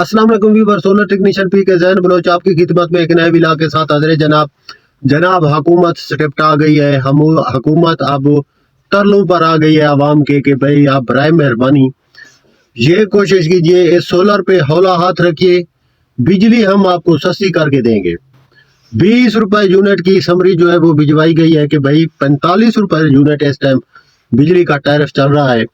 अस्सलाम वालेकुम viewer, solar technician P के जैन बलोच आपकी खिदमत में एक नए विला के साथ हाजिर है। जनाब हुकूमत स्क्रिप्ट आ गई है। हम हुकूमत अब तरलों पर आ गई है आवाम के कि भाई आप बराए मेहरबानी ये कोशिश कीजिए, इस सोलर पे हौला हाथ रखिए, बिजली हम आपको सस्ती करके देंगे। 20 रुपए यूनिट की समरी जो है वो भिजवाई गई है कि भाई 45 रुपए यूनिट इस टाइम बिजली का टैरिफ चल रहा है।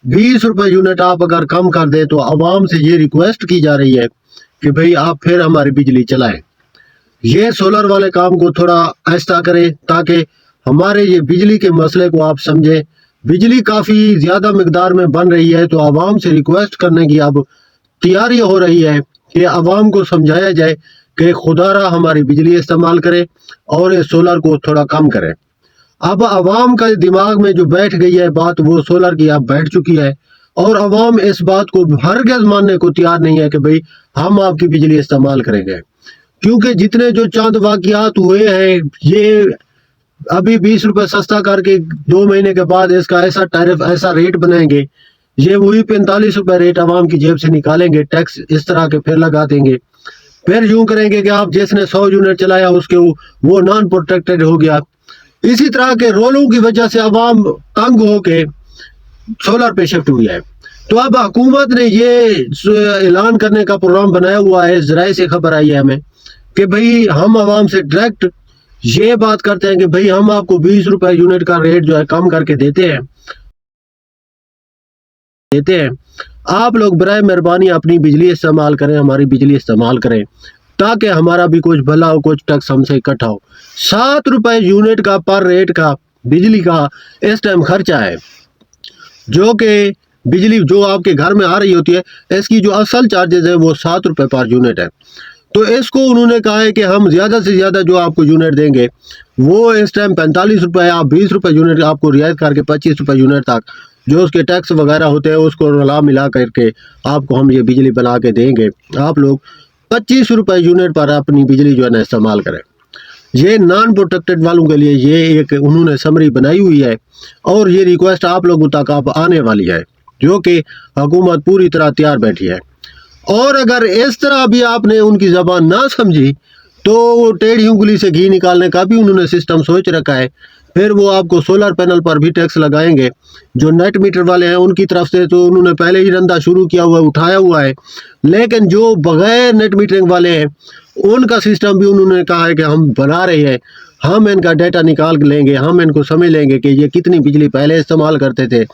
20 रुपए यूनिट आप अगर कम कर दे तो आवाम से ये रिक्वेस्ट की जा रही है कि भाई आप फिर हमारी बिजली चलाएं। ये सोलर वाले काम को थोड़ा आहिस्ता करें ताकि हमारे ये बिजली के मसले को आप समझें। बिजली काफ़ी ज़्यादा मिकदार में बन रही है तो आवाम से रिक्वेस्ट करने की अब तैयारी हो रही है कि आवाम को समझाया जाए कि खुदारा हमारी बिजली इस्तेमाल करे और इस सोलर को थोड़ा कम करें। अब आवाम का दिमाग में जो बैठ गई है बात वो सोलर की अब बैठ चुकी है और आवाम इस बात को हरगिज़ मानने को तैयार नहीं है कि भाई हम आपकी बिजली इस्तेमाल करेंगे, क्योंकि जितने जो चंद वाकयात हुए हैं ये अभी 20 रुपए सस्ता करके 2 महीने के बाद इसका ऐसा टैरिफ ऐसा रेट बनाएंगे, ये वही 45 रुपए रेट आवाम की जेब से निकालेंगे, टैक्स इस तरह के फिर लगा देंगे। फिर यूं करेंगे कि आप जिसने 100 यूनिट चलाया उसके वो नॉन प्रोटेक्टेड हो गया। इसी तरह के रोलों की वजह से आवाम तंग होके सोलर पे शिफ्ट हुई है। तो अब हुकूमत ने ये ऐलान करने का प्रोग्राम बनाया हुआ है, ज़राए से खबर आई है हमें कि भाई हम आवाम से डायरेक्ट ये बात करते हैं कि भाई हम आपको 20 रुपए यूनिट का रेट जो है कम करके देते हैं। आप लोग बराए मेहरबानी अपनी बिजली इस्तेमाल करें, हमारी बिजली इस्तेमाल करें ताकि हमारा भी कुछ भला हो, कुछ टैक्स हमसे इकट्ठा हो। 7 रुपए यूनिट का पर रेट का बिजली का इस टाइम खर्चा है, जो कि बिजली जो आपके घर में आ रही होती है इसकी जो असल चार्जेस है वो 7 रुपए पर यूनिट है। तो इसको उन्होंने कहा है कि हम ज़्यादा से ज़्यादा जो आपको यूनिट देंगे वो इस टाइम 45 रुपए, आप 20 रुपए यूनिट आपको रियायत करके 25 रुपए यूनिट तक जो उसके टैक्स वगैरह होते हैं उसको रला मिला करके आपको हम ये बिजली बना के देंगे। आप लोग 25 रुपए यूनिट पर अपनी बिजली जो है ना इस्तेमाल करें। ये नॉन प्रोटेक्टेड वालों के लिए ये एक उन्होंने समरी बनाई हुई है और ये रिक्वेस्ट आप लोगों तक आप आने वाली है, जो कि हुकूमत पूरी तरह तैयार बैठी है। और अगर इस तरह भी आपने उनकी ज़बान ना समझी तो टेढ़ी उंगली से घी निकालने का भी उन्होंने सिस्टम सोच रखा है। फिर वो आपको सोलर पैनल पर भी टैक्स लगाएंगे। जो नेट मीटर वाले हैं उनकी तरफ से तो उन्होंने पहले ही धंधा शुरू किया हुआ है, उठाया हुआ है, लेकिन जो बगैर नेट मीटरिंग वाले हैं उनका सिस्टम भी उन्होंने कहा है कि हम बना रहे हैं, हम इनका डेटा निकाल लेंगे, हम इनको समझ लेंगे कि ये कितनी बिजली पहले इस्तेमाल करते थे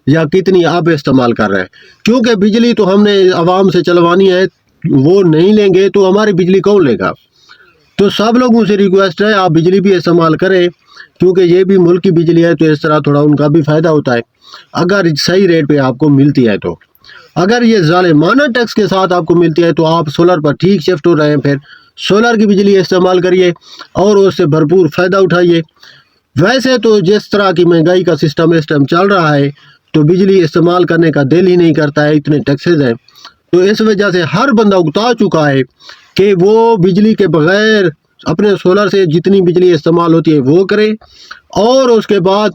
या कितनी अब इस्तेमाल कर रहे हैं। क्योंकि बिजली तो हमने आवाम से चलवानी है, वो नहीं लेंगे तो हमारी बिजली कौन लेगा। तो सब लोगों से रिक्वेस्ट है आप बिजली भी इस्तेमाल करें, क्योंकि ये भी मुल्क की बिजली है तो इस तरह थोड़ा उनका भी फ़ायदा होता है अगर सही रेट पे आपको मिलती है। तो अगर ये ज़ालिमाना टैक्स के साथ आपको मिलती है तो आप सोलर पर ठीक शिफ्ट हो रहे हैं, फिर सोलर की बिजली इस्तेमाल करिए और उससे भरपूर फ़ायदा उठाइए। वैसे तो जिस तरह की महंगाई का सिस्टम इस टाइम चल रहा है तो बिजली इस्तेमाल करने का दिल ही नहीं करता है, इतने टैक्सेस हैं। तो इस वजह से हर बंदा उगता चुका है कि वो बिजली के बगैर अपने सोलर से जितनी बिजली इस्तेमाल होती है वो करे। और उसके बाद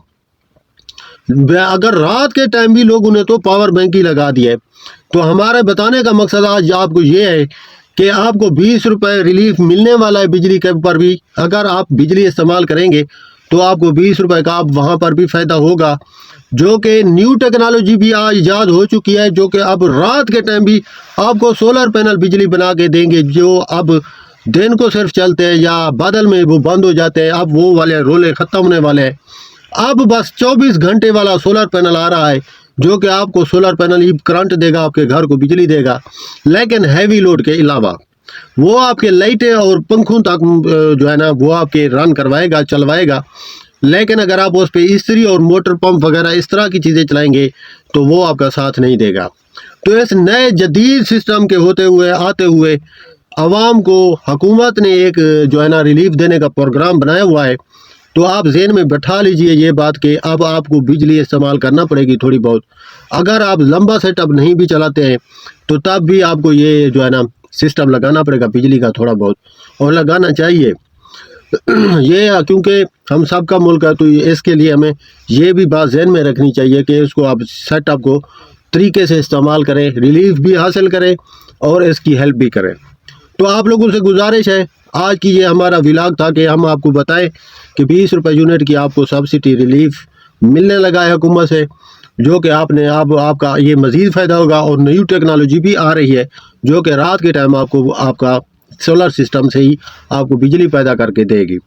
अगर रात के टाइम भी लोगों ने तो पावर बैंक ही लगा दिया है। तो हमारे बताने का मकसद आज आपको ये है कि आपको 20 रुपए रिलीफ मिलने वाला है बिजली के ऊपर भी। अगर आप बिजली इस्तेमाल करेंगे तो आपको 20 रुपए का आप वहाँ पर भी फ़ायदा होगा, जो कि न्यू टेक्नोलॉजी भी आज ईजाद हो चुकी है, जो कि अब रात के टाइम भी आपको सोलर पैनल बिजली बना के देंगे, जो अब दिन को सिर्फ चलते हैं या बादल में वो बंद हो जाते हैं। अब वो वाले रोले ख़त्म होने वाले हैं। अब बस 24 घंटे वाला सोलर पैनल आ रहा है, जो कि आपको सोलर पैनल ही करंट देगा, आपके घर को बिजली देगा, लेकिन हैवी लोड के अलावा वो आपके लाइटें और पंखों तक जो है ना वो आपके रन करवाएगा, चलवाएगा। लेकिन अगर आप उस पर इस्त्री और मोटर पंप वगैरह इस तरह की चीज़ें चलाएंगे तो वो आपका साथ नहीं देगा। तो इस नए जदीद सिस्टम के होते हुए आते हुए आवाम को हुकूमत ने एक जो है ना रिलीफ देने का प्रोग्राम बनाया हुआ है। तो आप ज़हन में बैठा लीजिए ये बात कि अब आपको बिजली इस्तेमाल करना पड़ेगी थोड़ी बहुत। अगर आप लंबा सेटअप नहीं भी चलाते हैं तो तब भी आपको ये जो है ना सिस्टम लगाना पड़ेगा बिजली का थोड़ा बहुत, और लगाना चाहिए। ये क्योंकि हम सब का मुल्क है तो इसके लिए हमें ये भी बात ज़हन में रखनी चाहिए कि इसको आप सेटअप को तरीके से इस्तेमाल करें, रिलीफ भी हासिल करें اور اس کی ہیلپ بھی کریں۔ تو آپ لوگوں سے گزارش ہے، آج کی یہ ہمارا ولاگ تھا کہ ہم آپ کو بتائیں کہ 20 روپے یونٹ کی آپ کو سبسڈی ریلیف ملنے لگا ہے حکومت سے، جو کہ آپ کا یہ مزید فائدہ ہوگا، اور نیو ٹیکنالوجی بھی آ رہی ہے جو کہ رات کے ٹائم آپ کا سولر سسٹم سے ہی آپ کو بجلی پیدا کر کے دے گی۔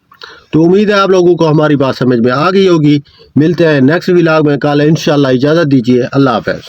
تو امید ہے آپ لوگوں کو ہماری بات سمجھ میں آ گئی ہوگی۔ ملتے ہیں نیکسٹ ولاگ میں کل انشاءاللہ، اجازت دیجیے، اللہ حافظ۔